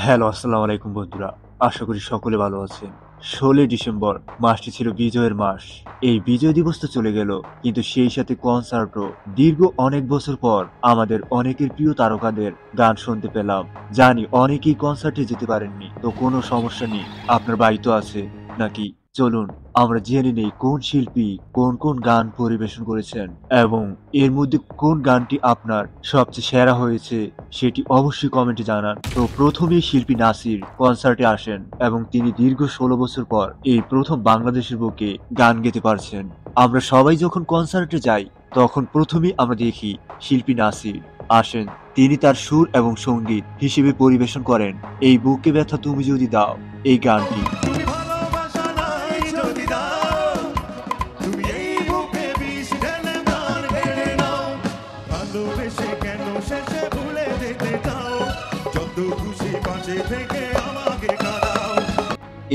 Hello, আসসালামু আলাইকুম বন্ধুরা। আশা করি সকলে ভালো আছেন। ১৬ই ডিসেম্বর মাসটি ছিল বিজয়ের মাস। এই বিজয় দিবস তো চলে গেল, কিন্তু সেই সাথে কনসার্টও। দীর্ঘ অনেক বছর পর আমাদের অনেকের প্রিয় তারকাদের গান শুনতে পেলাম। জানি অনেকেই কনসার্টে যেতে পারেননি, তো কোনো সমস্যা নেই, আপনার বাড়ি তো আছে নাকি? চলুন আমরা জেনে নেই কোন শিল্পী কোন কোন গান পরিবেশন করেছেন এবং এর মধ্যে কোন গানটি আপনার সবচেয়ে সেরা হয়েছে সেটি অবশ্যই কমেন্টে জানান। তো প্রথমেই শিল্পী নাসির কনসার্টে আসেন এবং তিনি দীর্ঘ ১৬ বছর পর এই প্রথম বাংলাদেশের বুকে গান গেতে পারছেন। আমরা সবাই যখন কনসার্টে যাই তখন প্রথমেই আমরা দেখি শিল্পী নাসির আসেন। তিনি তার সুর এবং সঙ্গীত হিসেবে পরিবেশন করেন এই বুকে ব্যথা তুমি যদি দাও এই গানটি।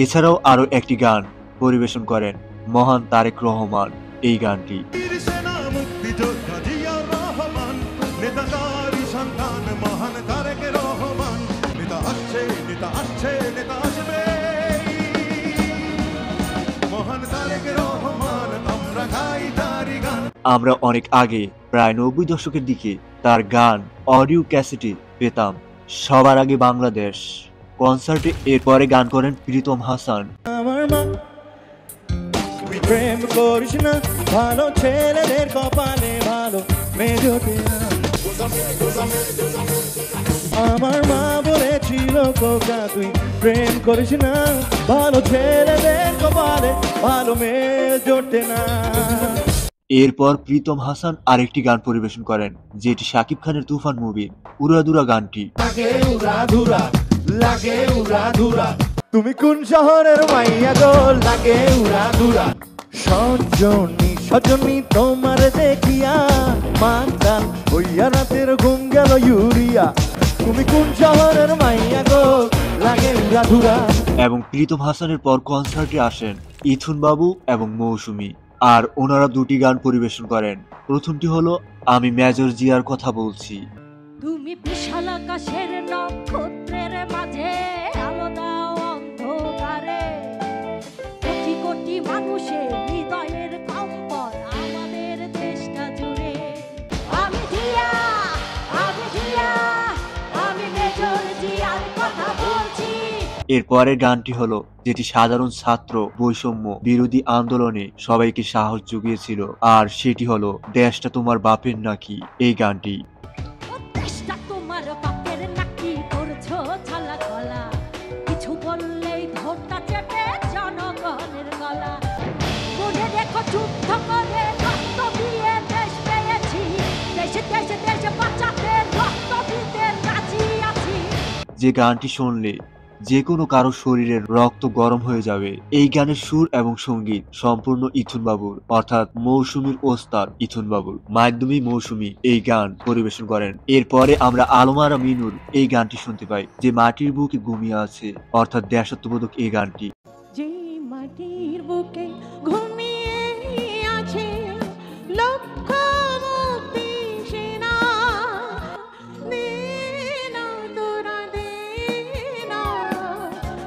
এছাড়াও আরো একটি গান পরিবেশন করেন মহান তারেক রহমান এই গানটি। আমরা অনেক আগে প্রায় ৯০ দশকের দিকে তার গান অডিও ক্যাসেটে পেতাম। সবার আগে বাংলাদেশ কনসার্টে এরপরে গান করেন প্রীতম হাসান। আমার মা প্রেম করিস না, ভালো ছেলেদের কপালে ভালো মেয়ে জোটে না। আমার মা বলেছিল কোকা তুই প্রেম করিস না, ভালো ছেলেদের কপালে ভালো মেয়ে জোটে না। এরপর প্রীতম হাসান আরেকটি গান পরিবেশন করেন যেটি শাকিব খানের তুফান মুভির উড়াদুরা গানটি। লাগে উড়াধুরা, তুমি কোন শহরের মাইয়া গো? লাগে উড়াধুরা। সজনী সজনী তোমার দেখিয়া মাতাল হইয়া রাতের ঘুম গেল ইউরিয়া। তুমি কোন শহরের মাইয়া গো? লাগে উড়াধুরা। এবং প্রীতম হাসানের পর কনসার্টে আসেন ইথুন বাবু এবং মৌসুমী, আর ওনারা দুটি গান পরিবেশন করেন। প্রথমটি হলো আমি মেজর জিয়ার কথা বলছি। তুমি বিশাল আকাশের নক্ষত্রের মাঝে আলো দাও অন্ধকারে, কোটি কোটি মানুষের হৃদয়ের কম্পন আমাদের দেশটা জুড়ে। আমি জিয়া, আমি জিয়া, আমি মেজর জিয়ার কথা বলছি। এরপরের গানটি হলো যেটি সাধারণ ছাত্র বৈষম্য বিরোধী আন্দোলনে সবাইকে সাহস জুগিয়েছিল, আর সেটি হলো দেশটা তোমার বাপের নাকি এই গানটি। দেশটা তোমার বাপের নাকি, করছো ছালা গলা, কিছু বললেই ধরতা চেপে জনগণের গলা। মনে রেখো যুদ্ধ করে রক্ত দিয়ে দেশ পেয়েছি, দেশে দেশে দেশে বাঁচাতে রক্ত দিতে রাজি আছি। যে গানটি শুনলে যে কোনো কারো শরীরের রক্ত গরম হয়ে যাবে। এই গানের সুর এবং সঙ্গীত সম্পূর্ণ ইথুন বাবুর, অর্থাৎ মৌসুমীর ওস্তাদ ইথুন বাবুর মাধ্যমে মৌসুমী এই গান পরিবেশন করেন। এরপরে আমরা আলমারা মিনুর এই গানটি শুনতে পাই যে মাটির বুকে ঘুমিয়ে আছে, অর্থাৎ দেশাত্মবোধক এই গানটি। যে মাটির বুকে ঘুমিয়ে আছে লক্ষ মুক্তি সেনা, দে না তোরা দে না,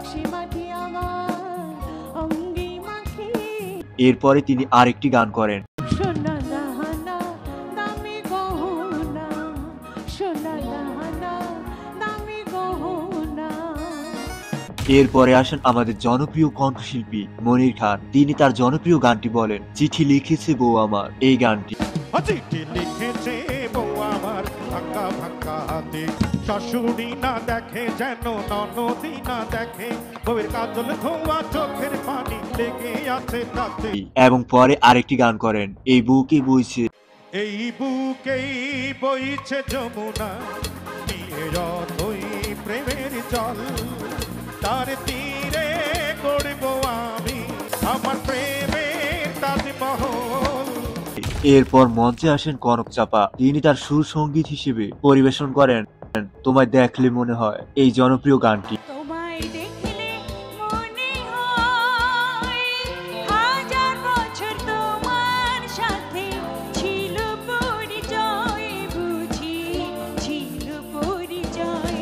সে মাটি আমার অঙ্গে মাখে। এরপরে তিনি আরেকটি গান করেন সোনা দাহানা দামি গহনা, সোনা দাহানা দামি গহনা। এরপরে আসেন আমাদের জনপ্রিয় কণ্ঠশিল্পী মনির খান। তিনি তার জনপ্রিয় গানটি বলেন চিঠি লিখেছে বউ আমার এই গানটি। চিঠি লিখেছে বউ আমার ফাঁকা ফাঁকা হাতে, শাশুড়ি না দেখে যেন ননদি না দেখে, বউয়ের কাজল ধোয়া চোখের পানি লেগে আছে তাতে। এবং পরে আরেকটি গান করেন এই বুকে বইছে, এই বুকেই বইছে যমুনা, নিয়ে যতই প্রেমের জল, তার তীরে করব আমি আমার প্রেমের তাজমহল। এরপর মঞ্চে আসেন কনক চাপা। তিনি তার সুর সঙ্গীত হিসেবে পরিবেশন করেন তোমায় দেখলে মনে হয় এই জনপ্রিয় গানটি। তোমায় দেখলে মনে হয় হাজার বছর তোমার সাথে ছিল পরিচয়, বুঝি ছিল পরিচয়।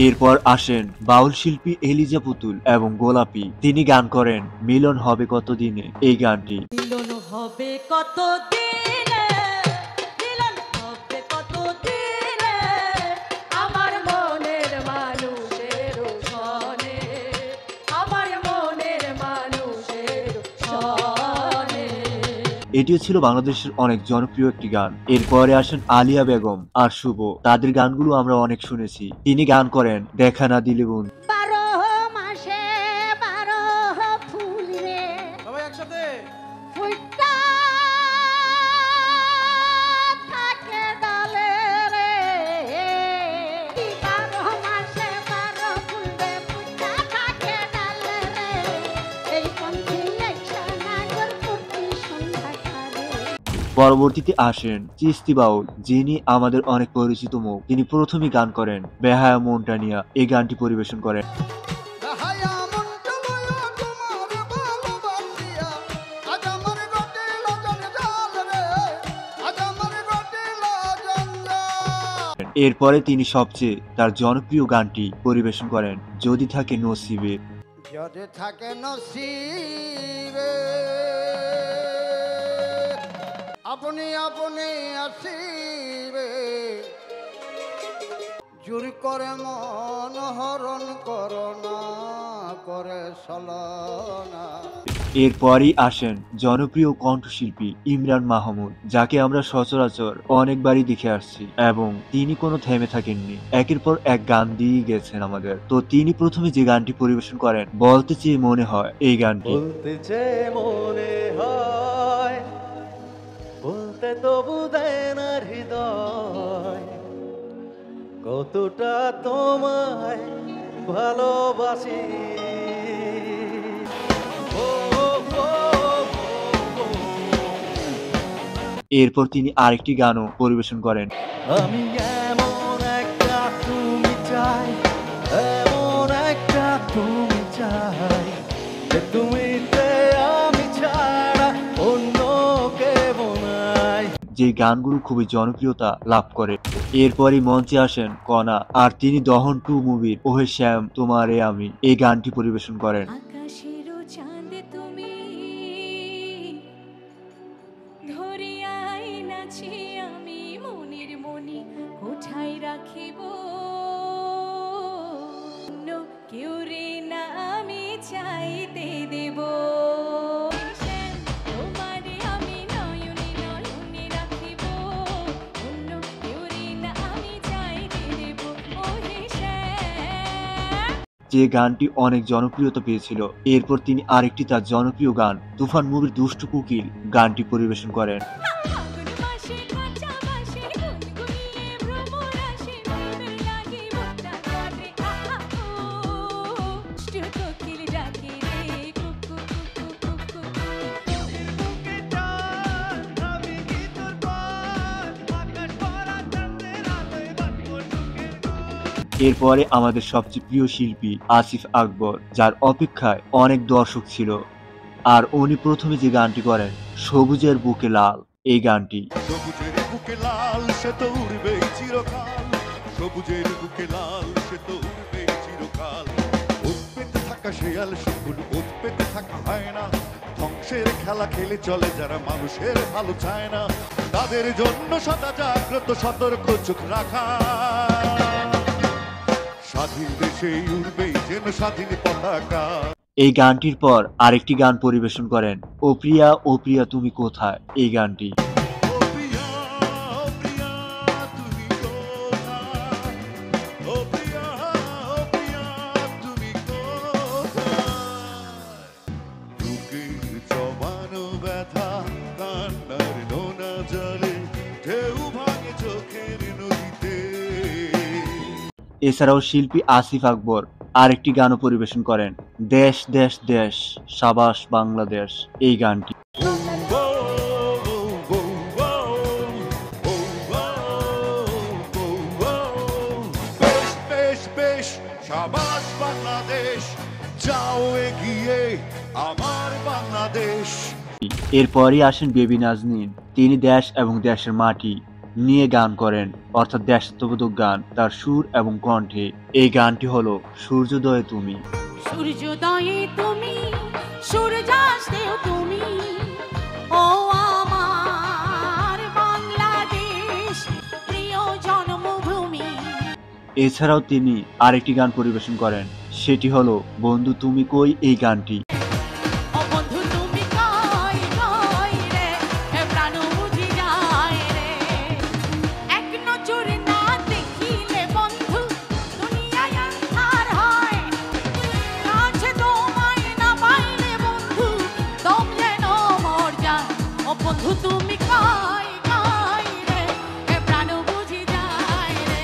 এরপর আসেন বাউল শিল্পী এলিজা পুতুল এবং গোলাপি। তিনি গান করেন মিলন হবে কতদিনে এই গানটি। মিলন হবে কত দিনে, মিলন হবে কত দিনে, আমার মনের মানুষের সনে, আমার মনের মানুষের সনে। এটিও ছিল বাংলাদেশের অনেক জনপ্রিয় একটি গান। এরপরে আসেন আলিয়া বেগম আর শুভ। তাদের গানগুলো আমরা অনেক শুনেছি। তিনি গান করেন দেখা না দিলে বোন। 12 মাসে 12 ফুল রে, সবাই একসাথে ফুলটা থাকে ডালে রে, 12 মাসে 12 ফুল রে, ফুলটা থাকে ডালে রে, এই পন্থী একসানাগর প্রতি সন্ধ্যা কালে। পরবর্তীতে আসেন চিস্তি বাউল, যিনি আমাদের অনেক পরিচিত মুখ। তিনি প্রথমে গান করেন বেহায়া মনটা নিয়া এই গানটি পরিবেশন করেন। এরপরে তিনি সবচেয়ে তার জনপ্রিয় গানটি পরিবেশন করেন যদি থাকে নসিবে। যদি থাকে নসিবে আপনি আপনি আসিবে, জুরি করে মন হরণ করোনা করে সলনা। এরপরই আসেন জনপ্রিয় কণ্ঠশিল্পী ইমরান মাহমুদ, যাকে আমরা সচরাচর অনেকবারই দেখে আসছি এবং তিনি কোনো থেমে থাকেননি। একের পর এক গান দিয়ে গেছেন আমাদের। তো তিনি প্রথমে যে গানটি পরিবেশন করেন বলতে চেয়ে মনে হয় এই গানটি। বলতে চেয়ে মনে হয়, বলতে তবু দেয় না হৃদয়, কতটা তোমায় ভালোবাসি। এরপর তিনি আরেকটি গানও পরিবেশন করেন। আমি এমন একটা তুমি চাই, এমন একটা তুমি চাই, যে তুমিতে আমি ছাড়া অন্য কেউ নাই। যে গানগুলো খুবই জনপ্রিয়তা লাভ করে। এরপরই মঞ্চে আসেন কণা, আর তিনি দহন 2 মুভির ওহে শ্যাম তোমারে আমি এই গানটি পরিবেশন করেন। আকাশেরও চাঁদ তুমি, ধরিয়াই নাছি আমি মনির মনি, কোথায় রাখিব অন্য কেউ রে না আমি চাইতে দেব। তোমারে আমি নয়নে নয়নে রাখিব, অন্য কেউ রে না আমি চাইতে দেব, ওহে শ্যাম। যে গানটি অনেক জনপ্রিয়তা পেয়েছিল। এরপর তিনি আরেকটি তার জনপ্রিয় গান তুফান মুভির দুষ্টু কোকিল গানটি পরিবেশন করেন। ফাগুন মাসে কাঁচা বাঁশে গুনগুনিয়ে ভ্রমর আসে, প্রেমের লাগি বুকটা কাঁদে আহা ও, দুষ্টু কোকিল ডাকে রে কুকু কুকু কুকু। এরপরে আমাদের সবচেয়ে প্রিয় শিল্পী আসিফ আকবর, যার অপেক্ষায় অনেক দর্শক ছিল। আর উনি প্রথমে যে গানটি করেন সবুজের বুকে লাল এই গানটি। সবুজের বুকে লাল সে তো উড়বেই চিরকাল, সবুজের বুকে লাল সে তো উড়বেই চিরকাল। ওত পেতে থাকা শেয়াল শিকুল, ওত পেতে থাকা হয় না, ধ্বংসের খেলা খেলে চলে যারা মানুষের ভালো চায় না, তাদের জন্য সদা জাগ্রত সতর্ক চোখ রাখা। স্বাধীন দেশে উড়বেই যেন স্বাধীন পতাকা। এই গানটির পর আরেকটি গান পরিবেশন করেন ও প্রিয়া তুমি কোথায় এই গানটি। ও প্রিয়া, ও প্রিয়া, তুমি কোথায়? ও প্রিয়া, ও প্রিয়া, তুমি কোথায়? বুকের জমানো ব্যথা কান্নার নোনা জলে, ঢেউ ভাঙে চোখের নদীতে। এছাড়াও শিল্পী আসিফ আকবর আরেকটি গানও পরিবেশন করেন দেশ দেশ দেশ সাবাস বাংলাদেশ এই গানটি। বেশ বেশ বেশ সাবাস বাংলাদেশ, যাও এগিয়ে আমার বাংলাদেশ। এরপরই আসেন বেবি নাজনীন। তিনি দেশ এবং দেশের মাটি নিয়ে গান করেন, অর্থাৎ দেশাত্মবোধক গান তার সুর এবং কণ্ঠে। এই গানটি হলো সূর্যোদয়ে তুমি। সূর্যোদয়ে তুমি, সূর্যাস্তেও তুমি, ও আমার বাংলাদেশ প্রিয় জন্মভূমি। এছাড়াও তিনি আরেকটি গান পরিবেশন করেন, সেটি হলো বন্ধু তুমি কই। এই গানটি ও বন্ধু তুমি কই কই রে, এ প্রাণ বুঝি যায় রে, এক নজরে না দেখিলে বন্ধু দুনিয়ায় আন্ধার হয়, কাছে তোমায় না পাইলে বন্ধু দম যেন মর যায়। ও বন্ধু তুমি কই কই রে, এ প্রাণ বুঝি যায় রে।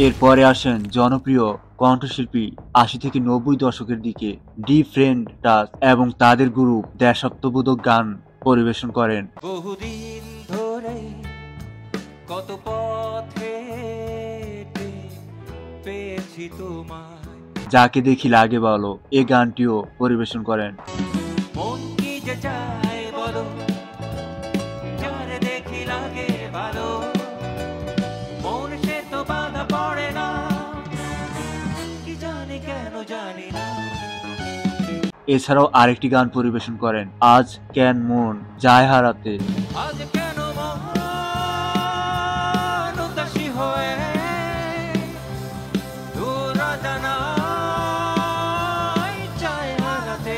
এরপরে আসেন জনপ্রিয় কণ্ঠশিল্পী ৮০ থেকে ৯০ দশকের দিকে ডিফারেন্ট টাচ এবং তাদের গ্রুপ দেশাত্মবোধক গান পরিবেশন করেন। বহুদিন ধরে কত পথে হেঁটে পেয়েছি তোমায়, যাকে দেখি লাগে ভালো, এই গানটিও পরিবেশন করেন। মন কি যে চায় বলো, যারে দেখি লাগে ভালো, মন সে তো বাধা পড়ে না, কি জানি কেন জানি না। এছাড়াও আরেকটি গান পরিবেশন করেন, আজ কেন মন যায় হারাতে। আজ কেন মন উদাসী হয়ে দূর জানাই চায় হারাতে।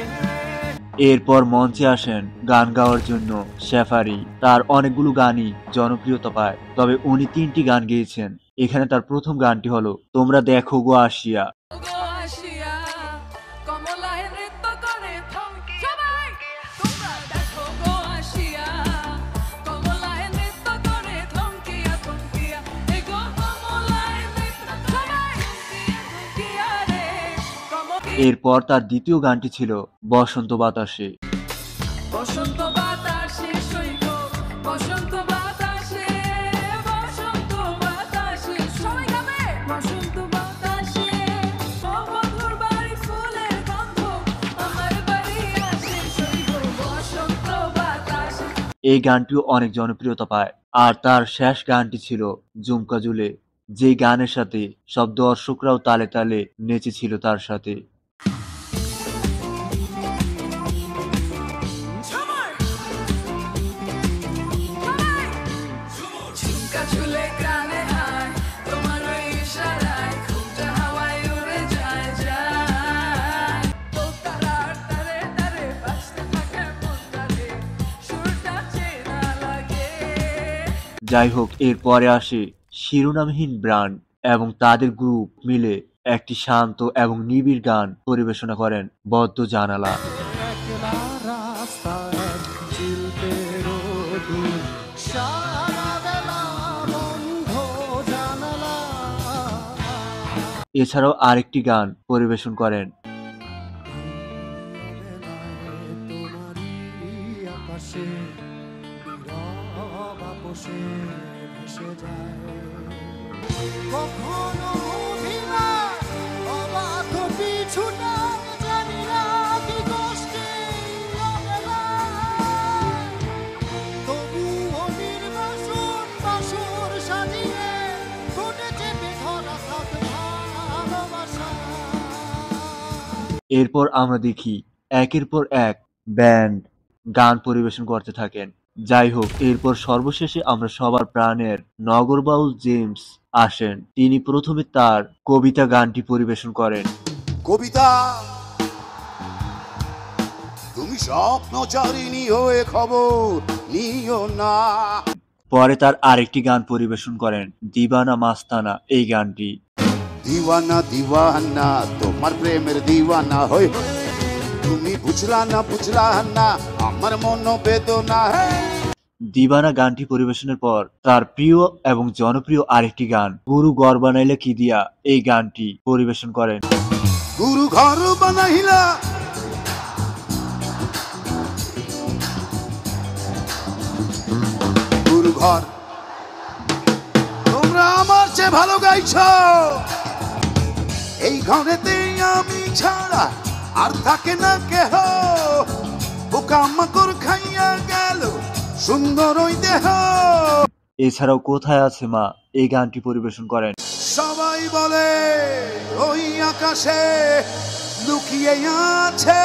এরপর মঞ্চে আসেন গান গাওয়ার জন্য শেফারি। তার অনেকগুলো গানই জনপ্রিয়তা পায়, তবে উনি 3টি গান গেয়েছেন। এখানে তার প্রথম গানটি হলো তোমরা দেখো গো আসিয়া। গো আসিয়া কমলায় নৃত্য করে থমকি, সবাই তোমরা দেখো গো আসিয়া কমলায় নৃত্য করে থমকিয়া থমকিয়া, এ গো কমলায় নৃত্য সবাই থমকিয়া রে কমকি। এরপর তার দ্বিতীয় গানটি ছিল বসন্ত বাতাসে। বসন্ত বাতাসে সৈকত, বসন্ত বাতাসে, বসন্ত বাতাসে সবাই গাবে। বসন্ত বাতাসে ও বন্ধুর বাড়ি ফুলের গন্ধ, আমার বাড়ি আসে সৈকত বসন্ত বাতাসে। এই গানটিও অনেক জনপ্রিয়তা পায়। আর তার শেষ গানটি ছিল ঝুমকা ঝুলে, যে গানের সাথে সব দর্শকরাও তালে তালে নেচেছিল তার সাথে। ঝুমকা ঝুলে কানে হায়, তোমার ওই ইশারায় ঘুমটা হাওয়ায় উড়ে যায় যায়। তো তারার তারে তারে বাজতে থাকে মন তারে, সুরটা চেনা লাগে। যাই হোক, এরপরে আসে শিরোনামহীন ব্র্যান্ড এবং তাদের গ্রুপ মিলে একটি শান্ত এবং নিবিড় গান পরিবেশনা করেন, বদ্ধ জানালা। একলা রাস্তায় চিলতে রোদুর, সারা বেলা বন্ধ জানালা। এছাড়াও আরেকটি গান পরিবেশন করেন। তোমারই আকাশে নীরব আপোষে ভেসে যায়। কখনো অভিমান, অবাধ পিছুটা, জানি না কি কষ্টে অবেলায়। তবুও নির্বাসন বাসর সাজিয়ে ঠোঁটে চেপে ধরা থাক ভালোবাসা। এরপর আমরা দেখি একের পর এক ব্যান্ড গান পরিবেশন করতে থাকেন। যাই হোক, এরপর সর্বশেষে আমরা সবার প্রাণের নগরবাউল জেমস আসেন। তিনি প্রথমে তার কবিতা গানটি পরিবেশন করেন। কবিতা তুমি স্বপ্নচারিণী হয়ে খবর নিও না। পরে তার আরেকটি গান পরিবেশন করেন, দিবানা মাস্তানা। এই গানটি দিওয়ানা দিওয়ানা তোমার প্রেমের দিওয়ানা হই, তুমি বুঝলা না আমার মন বেদনা। দিবানা গানটি পরিবেশনের পর তার প্রিয় এবং জনপ্রিয় আরেকটি গান গুরু ঘর বানাইলে কি দিয়া, এই গানটি পরিবেশন করেন। গুরু ঘর বানাইলা গুরু ঘর, তোমরা আমার চেয়ে ভালো গাইছ, এই ঘরেতে আমি ছাড়া আর থাকে না কেহ, পোকামাকড় খাইয়া গেল সুন্দর ওই দেহ। এছাড়াও কোথায় আছে মা এই গানটি পরিবেশন করেন। সবাই বলে ওই আকাশে লুকিয়ে আছে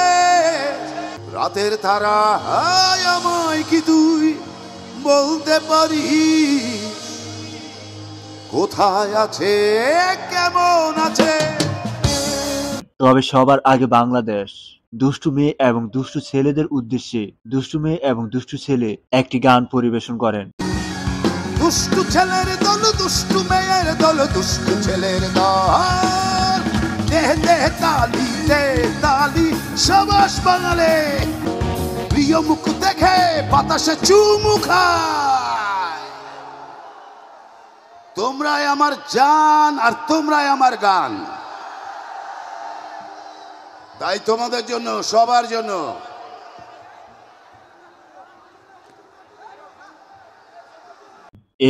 রাতের তারা, হায় আমায় কি তুই বলতে পারিস কোথায় আছে, কেমন আছে? তবে সবার আগে বাংলাদেশ দুষ্টু মেয়ে এবং দুষ্টু ছেলেদের উদ্দেশ্যে দুষ্টু মেয়ে এবং দুষ্টু ছেলে একটি গান পরিবেশন করেন। দুষ্টু ছেলের দল, দুষ্টু মেয়ের দল, দুষ্টু ছেলের দল, দেহ দেহ তালি দে তালি, সাবাস বাঙালে, প্রিয় মুখ দেখে বাতাসে চুমু খায়। তোমরাই আমার জান আর তোমরাই আমার গান, তাই তোমাদের জন্য, সবার জন্য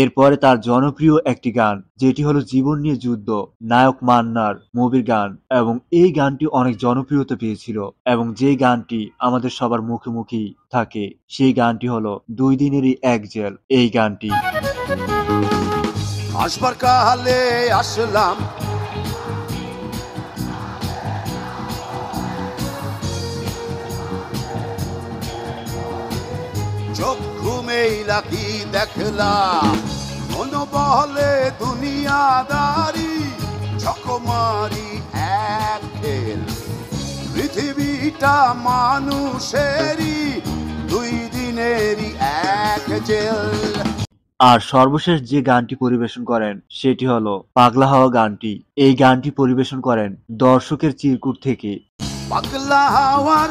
এরপরে তার জনপ্রিয় একটি গান যেটি হলো জীবন নিয়ে যুদ্ধ, নায়ক মান্নার মুভির গান, এবং এই গানটি অনেক জনপ্রিয়তা পেয়েছিল এবং যে গানটি আমাদের সবার মুখে মুখেই থাকে সেই গানটি হলো 2 দিনেরই এক জেল। এই গানটি আসবার কালে আসলাম, চোখ ঘুমেইলা কি দেখলাম, মন বলে দুনিয়াদারি, চকমারি এক খেল, পৃথিবীটা মানুষেরই 2 দিনেরই এক জেল। আর সর্বশেষ যে গানটি পরিবেশন করেন সেটি হলো পাগলা হাওয়া গানটি। এই গানটি পরিবেশন করেন দর্শকের চিরকুট থেকে। পাগলা হাওয়ার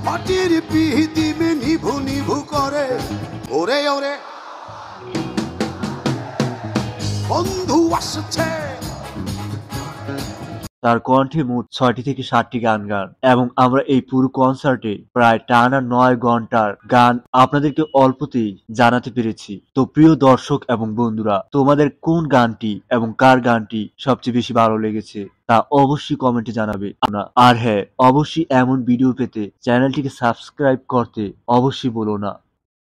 মাটির পিহিতিবে নিভু নিভু করে, ওরে ওরে বন্ধু আসছে। তার কণ্ঠে মোট 6টি থেকে 7টি গান এবং আমরা এই পুরো কনসার্টে প্রায় টানা 9 ঘন্টার গান আপনাদেরকে অল্পতেই জানাতে পেরেছি। তো প্রিয় দর্শক এবং বন্ধুরা, তোমাদের কোন গানটি এবং কার গানটি সবচেয়ে বেশি ভালো লেগেছে তা অবশ্যই কমেন্টে জানাবে। আর হ্যাঁ, অবশ্যই এমন ভিডিও পেতে চ্যানেলটিকে সাবস্ক্রাইব করতে অবশ্যই বলো না।